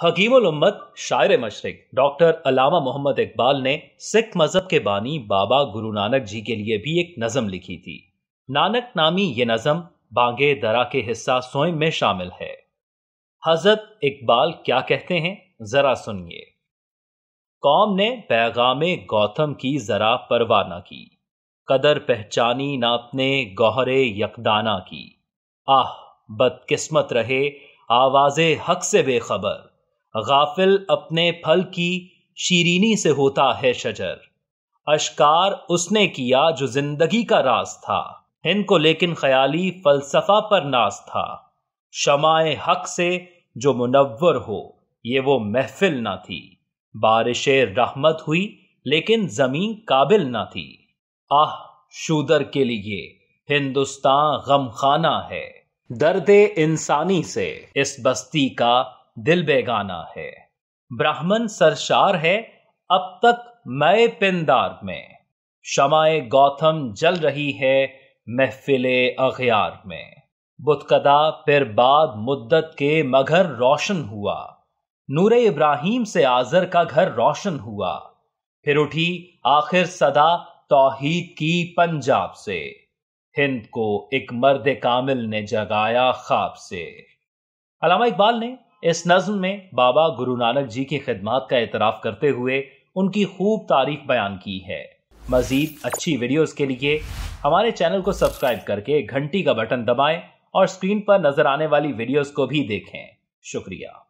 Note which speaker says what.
Speaker 1: हकीमुल उम्मत शायर मशरिक डॉक्टर अल्लामा मोहम्मद इकबाल ने सिख मजहब के बानी बाबा गुरु नानक जी के लिए भी एक नज़म लिखी थी। नानक नामी ये नज़म बांगे दरा के हिस्सा सोइम में शामिल है। हजरत इकबाल क्या कहते हैं जरा सुनिए। कौम ने पैगामे गौतम की जरा परवाह न की, कदर पहचानी ना अपने गौहरे यकदाना की। आह बदकिस्मत रहे आवाज़े हक से बेखबर, गाफिल अपने फल की शीरीनी से होता है शजर। अश्कार उसने किया जो जिंदगी का राज था, हिंद को लेकिन ख्याली फलसफा पर नाज था। शमाए हक से जो मुनव्वर हो ये वो महफिल ना थी, बारिशे रहमत हुई लेकिन जमीन काबिल ना थी। आह शूदर के लिए हिंदुस्तान गमखाना है, दर्दे इंसानी से इस बस्ती का दिल बेगाना है। ब्राह्मण सरशार है अब तक मैं पिंदार में, शमाए गौतम जल रही है महफिले अगयार में। बुतकदा फिर बाद मुद्दत के मगर रोशन हुआ, नूरे इब्राहिम से आजर का घर रोशन हुआ। फिर उठी आखिर सदा तौहीद की पंजाब से, हिंद को एक मर्द कामिल ने जगाया ख्वाब से। अल्लामा इकबाल ने इस नज़्म में बाबा गुरु नानक जी की खिदमत का एतराफ़ करते हुए उनकी खूब तारीफ बयान की है। मज़ीद अच्छी वीडियोस के लिए हमारे चैनल को सब्सक्राइब करके घंटी का बटन दबाएं और स्क्रीन पर नजर आने वाली वीडियोस को भी देखें। शुक्रिया।